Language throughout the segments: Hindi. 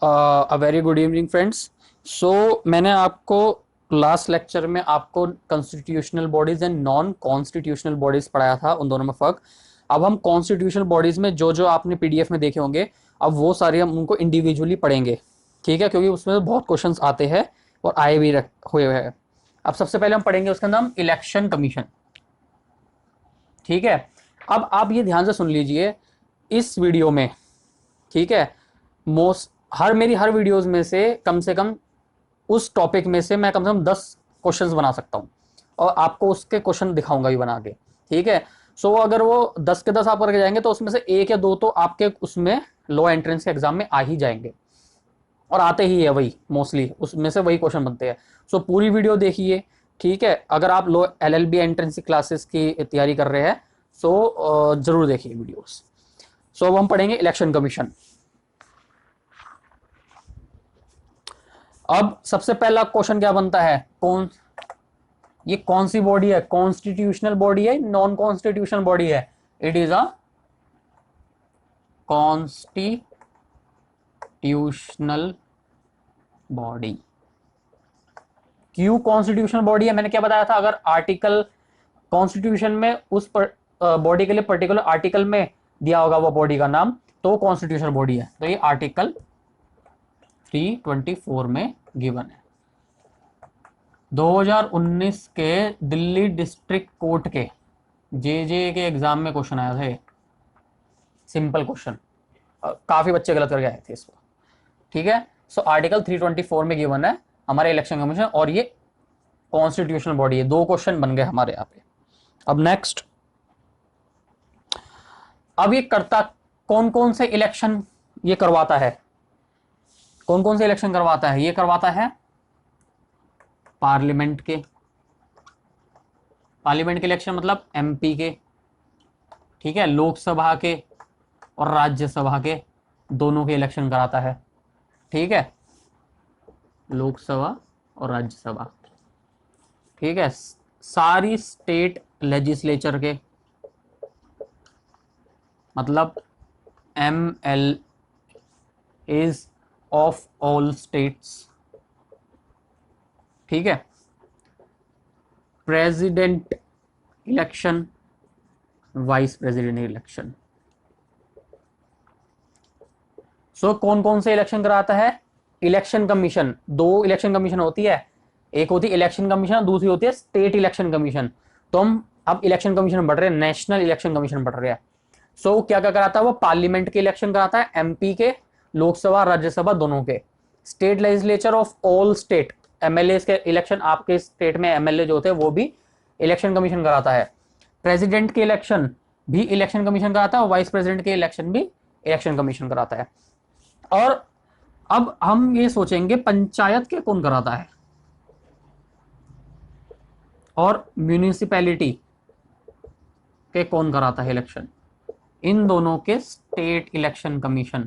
A very good evening friends. मैंने आपको लास्ट लेक्चर में आपको constitutional bodies and non constitutional bodies पढ़ाया था, उन दोनों में फर्क। अब हम कॉन्स्टिट्यूशनल बॉडीज में जो जो आपने पीडीएफ में देखे होंगे, अब वो सारे हम उनको इंडिविजुअली पढ़ेंगे। ठीक है, क्योंकि उसमें बहुत क्वेश्चंस आते हैं और आए भी हुए हैं। अब सबसे पहले हम पढ़ेंगे उसका नाम इलेक्शन कमीशन। ठीक है, अब आप ये ध्यान से सुन लीजिए इस वीडियो में। ठीक है, मोस्ट मेरी हर वीडियोस में से कम उस टॉपिक में से मैं कम से कम 10 क्वेश्चंस बना सकता हूं और आपको उसके क्वेश्चन दिखाऊंगा भी बना के। ठीक है, अगर वो 10 के 10 आप करके जाएंगे तो उसमें से एक या दो तो आपके उसमें लो एंट्रेंस के एग्जाम में आ ही जाएंगे, और आते ही है वही, मोस्टली उसमें से वही क्वेश्चन बनते हैं। पूरी वीडियो देखिए। ठीक है, अगर आप लो एलएलबी एंट्रेंस क्लासेस की तैयारी कर रहे हैं जरूर देखिए वीडियोस। अब हम पढ़ेंगे इलेक्शन कमीशन। अब सबसे पहला क्वेश्चन क्या बनता है, ये कौन सी बॉडी है? कॉन्स्टिट्यूशनल बॉडी है, नॉन कॉन्स्टिट्यूशनल बॉडी है? It is a constitutional body. क्यों कॉन्स्टिट्यूशनल बॉडी है? मैंने क्या बताया था, अगर आर्टिकल कॉन्स्टिट्यूशन में उस बॉडी के लिए पर्टिकुलर आर्टिकल में दिया होगा वो बॉडी का नाम, तो कॉन्स्टिट्यूशनल बॉडी है। तो ये आर्टिकल 324 में गिवन है। 2019 के दिल्ली डिस्ट्रिक्ट कोर्ट के जे के एग्जाम में क्वेश्चन आया था। सिंपल क्वेश्चन, काफी बच्चे गलत करके आए थे इसको। ठीक है, आर्टिकल 324 में गिवन है हमारे इलेक्शन कमीशन, और ये कॉन्स्टिट्यूशनल बॉडी है। 2 क्वेश्चन बन गए हमारे यहाँ पे। अब नेक्स्ट, अब ये करता कौन कौन से इलेक्शन ये करवाता है? कौन कौन से इलेक्शन करवाता है? ये करवाता है पार्लियामेंट के इलेक्शन, मतलब एमपी के। ठीक है, लोकसभा के और राज्यसभा के दोनों के इलेक्शन कराता है। ठीक है, लोकसभा और राज्यसभा। ठीक है, सारी स्टेट लेजिस्लेचर के, मतलब M L of all states. ठीक है, president election, vice president election. कौन कौन से इलेक्शन कराता है? इलेक्शन कमीशन, 2 इलेक्शन कमीशन होती है, एक होती है इलेक्शन कमीशन, दूसरी होती है स्टेट इलेक्शन कमीशन। तो हम अब इलेक्शन कमीशन बढ़ रहे हैं, नेशनल इलेक्शन कमीशन बढ़ रहे हैं। क्या क्या कराता है वो? पार्लियामेंट के इलेक्शन कराता है, एमपी के, लोकसभा राज्यसभा दोनों के। State legislature of all state, MLA के इलेक्शन, आपके स्टेट में एमएलए जो होते हैं वो भी इलेक्शन कमीशन कराता है। प्रेसिडेंट के इलेक्शन भी इलेक्शन कमीशन कराता है, और वाइस प्रेसिडेंट के इलेक्शन भी इलेक्शन कमीशन कराता है। और अब हम ये सोचेंगे पंचायत के कौन कराता है, और म्यूनिसिपैलिटी के कौन कराता है इलेक्शन? इन दोनों के स्टेट इलेक्शन कमीशन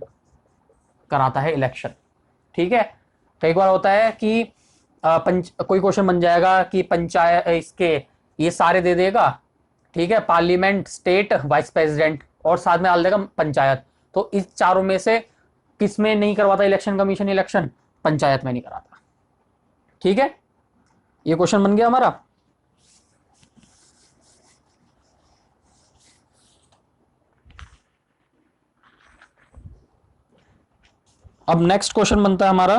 कराता है इलेक्शन। ठीक है, कई बार होता है कि कोई क्वेश्चन बन जाएगा कि पंचायत इसके ये सारे दे देगा। ठीक है, पार्लियामेंट, स्टेट, वाइस प्रेसिडेंट, और साथ में डाल देगा पंचायत। तो इस चारों में से किस में नहीं करवाता इलेक्शन कमीशन इलेक्शन? पंचायत में नहीं कराता। ठीक है, ये क्वेश्चन बन गया हमारा। अब नेक्स्ट क्वेश्चन बनता है हमारा,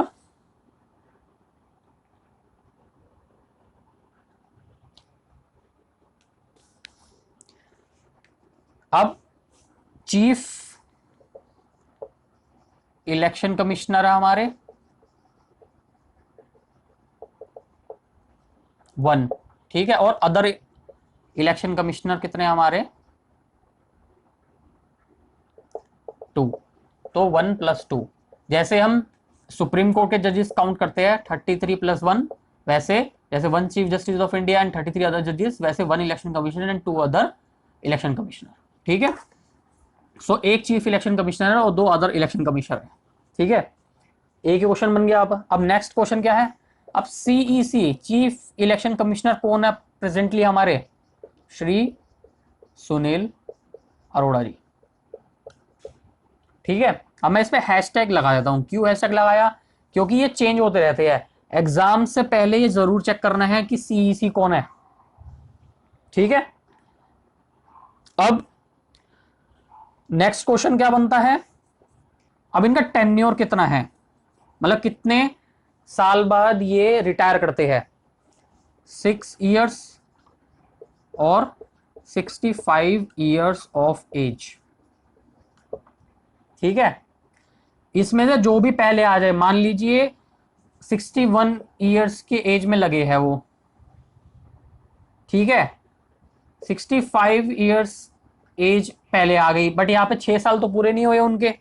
अब चीफ इलेक्शन कमिश्नर है हमारे 1। ठीक है, और अदर इलेक्शन कमिश्नर कितने हमारे? 2। तो 1 + 2। जैसे हम सुप्रीम कोर्ट के जजेस काउंट करते हैं 33 + 1, वैसे जैसे 1 chief justice of India and 33 other जजेस, वैसे 1 election commissioner and 2 other election commissioner. ठीक है, एक चीफ इलेक्शन कमिश्नर है और 2 अदर इलेक्शन कमिश्नर है। ठीक है, एक ही क्वेश्चन बन गया। अब नेक्स्ट क्वेश्चन क्या है? अब सीईसी, चीफ इलेक्शन कमिश्नर कौन है प्रेजेंटली हमारे? श्री सुनील अरोड़ा जी। ठीक है, अब मैं इस पे हैशटैग लगा देता हूं। क्यों हैशटैग लगाया? क्योंकि ये चेंज होते रहते हैं। एग्जाम से पहले ये जरूर चेक करना है कि सीईसी कौन है। ठीक है। अब नेक्स्ट क्वेश्चन क्या बनता है? अब इनका टेन्योर कितना है, मतलब कितने साल बाद ये रिटायर करते हैं? 6 years और 65 years ऑफ एज। ठीक है। इसमें से जो भी पहले आ जाए, मान लीजिए 61 years के एज में लगे हैं वो, ठीक है, 65 years एज पहले आ गई, बट यहाँ पे 6 साल तो पूरे नहीं हुए उनके,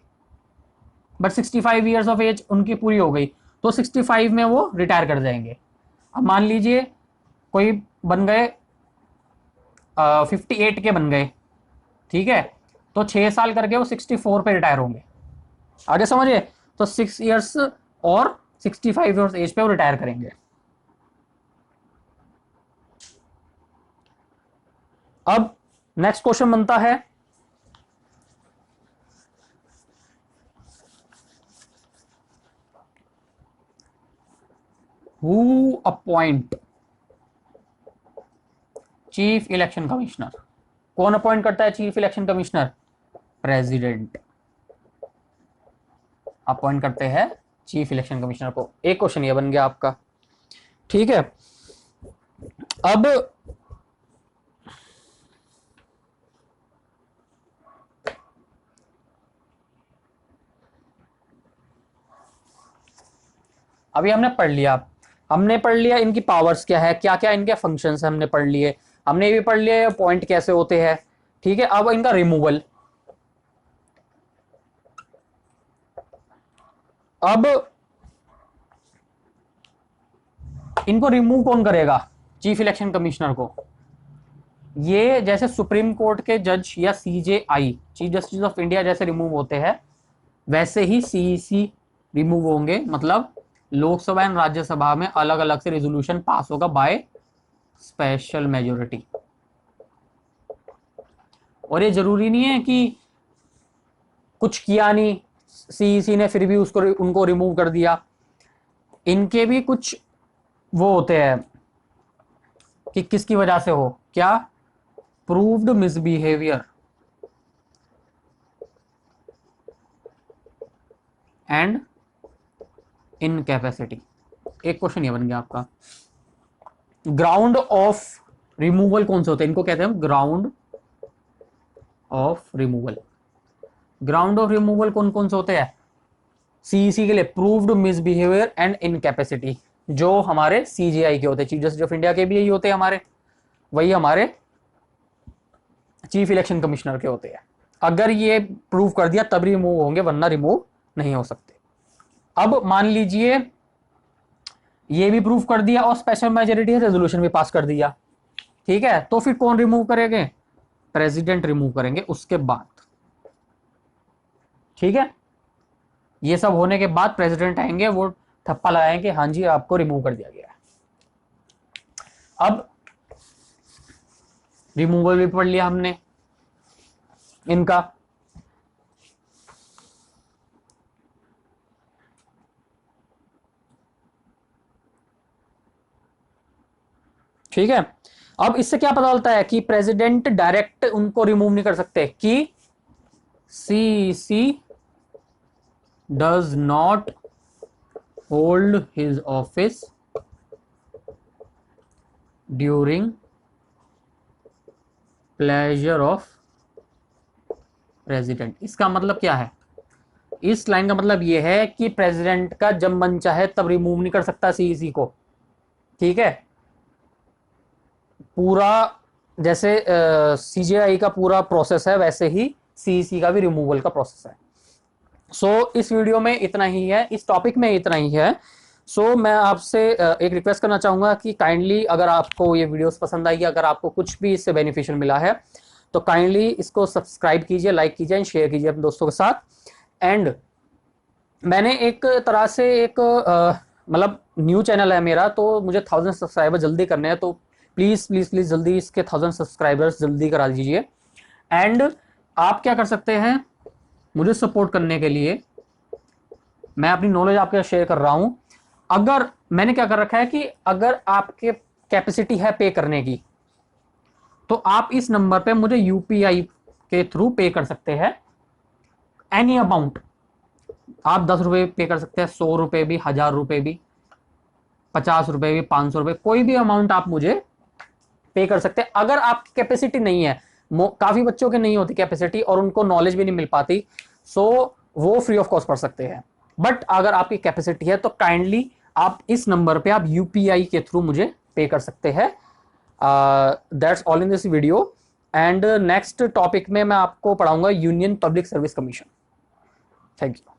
बट 65 years ऑफ एज उनकी पूरी हो गई, तो 65 में वो रिटायर कर जाएंगे। अब मान लीजिए कोई बन गए 58 के बन गए, ठीक है, तो 6 साल करके वो 64 पे रिटायर होंगे। आगे समझिए, तो 6 years और 65 years एज पे वो रिटायर करेंगे। अब नेक्स्ट क्वेश्चन बनता है, who appoint chief election commissioner? कौन अपॉइंट करता है chief election commissioner? President appoint करते हैं चीफ इलेक्शन कमिश्नर को। एक क्वेश्चन ये बन गया आपका। ठीक है। अब अभी हमने पढ़ लिया इनकी पावर्स क्या है, क्या क्या इनके फंक्शंस है, हमने पढ़ लिए। हमने ये भी पढ़ लिया पॉइंट कैसे होते हैं। ठीक है। अब इनका रिमूवल, अब इनको रिमूव कौन करेगा? चीफ इलेक्शन कमिश्नर को। ये जैसे सुप्रीम कोर्ट के जज या CJI, chief justice of India जैसे रिमूव होते हैं, वैसे ही सीईसी रिमूव होंगे। मतलब लोकसभा एंड राज्यसभा में अलग अलग से रेजोल्यूशन पास होगा बाय स्पेशल मेजोरिटी। और ये जरूरी नहीं है कि कुछ किया नहीं सीईसी ने फिर भी उसको उनको रिमूव कर दिया। इनके भी कुछ वो होते हैं कि किसकी वजह से हो, क्या? Proved misbehaviour and incapacity. एक क्वेश्चन ये बन गया आपका। ग्राउंड ऑफ रिमूवल कौन से होते हैं? इनको कहते हैं ground of removal. Ground of removal कौन कौन से होते हैं सीईसी के लिए? प्रूव्ड मिसबिहेवियर एंड इनकैपेसिटी, जो हमारे सीजीआई के होते हैं, चीफ जस्टिस ऑफ इंडिया के भी यही होते हैं हमारे, वही हमारे चीफ इलेक्शन कमिश्नर के होते हैं। अगर ये प्रूव कर दिया तब रिमूव होंगे, वरना रिमूव नहीं हो सकते। अब मान लीजिए ये भी प्रूव कर दिया और स्पेशल मेजोरिटी रेजोल्यूशन भी पास कर दिया, ठीक है, तो फिर कौन रिमूव करेंगे? प्रेसिडेंट रिमूव करेंगे उसके बाद। ठीक है। ये सब होने के बाद प्रेसिडेंट आएंगे, वो थप्पा लगाएंगे, हाँ जी आपको रिमूव कर दिया गया है। अब रिमूवल भी पढ़ लिया हमने इनका। ठीक है। अब इससे क्या पता चलता है कि प्रेसिडेंट डायरेक्ट उनको रिमूव नहीं कर सकते, कि CEC does not hold his office during pleasure of president. इसका मतलब क्या है? इस लाइन का मतलब यह है कि प्रेसिडेंट का जब मन चाहे तब रिमूव नहीं कर सकता सीईसी को। ठीक है। पूरा जैसे सीजेआई का पूरा प्रोसेस है, वैसे ही सीईसी का भी रिमूवल का प्रोसेस है। सो इस वीडियो में इतना ही है, इस टॉपिक में इतना ही है। सो मैं आपसे एक रिक्वेस्ट करना चाहूंगा कि काइंडली, अगर आपको ये वीडियोस पसंद आई, अगर आपको कुछ भी इससे बेनिफिशियल मिला है, तो काइंडली इसको सब्सक्राइब कीजिए, लाइक कीजिए एंड शेयर कीजिए अपने दोस्तों के साथ। एंड मैंने एक तरह से एक मतलब न्यू चैनल है मेरा, तो मुझे 1000 सब्सक्राइबर जल्दी करने हैं, तो प्लीज़ प्लीज़ प्लीज़ जल्दी इसके 1000 सब्सक्राइबर्स जल्दी करा दीजिए। एंड आप क्या कर सकते हैं मुझे सपोर्ट करने के लिए? मैं अपनी नॉलेज आपके साथ शेयर कर रहा हूं। अगर मैंने क्या कर रखा है कि अगर आपके कैपेसिटी है पे करने की, तो आप इस नंबर पे मुझे यूपीआई के थ्रू पे कर सकते हैं एनी अमाउंट। आप 10 रुपए पे कर सकते हैं, 100 रुपए भी, 1000 रुपए भी, 50 रुपए भी, 500 रुपए, कोई भी अमाउंट आप मुझे पे कर सकते हैं। अगर आपकी कैपेसिटी नहीं है, काफी बच्चों के नहीं होती कैपेसिटी और उनको नॉलेज भी नहीं मिल पाती, सो वो फ्री ऑफ कॉस्ट पढ़ सकते हैं। बट अगर आपकी कैपेसिटी है तो काइंडली आप इस नंबर पे आप यूपीआई के थ्रू मुझे पे कर सकते हैं। That's all in this video. And next topic में मैं आपको पढ़ाऊंगा union public service commission. Thank you.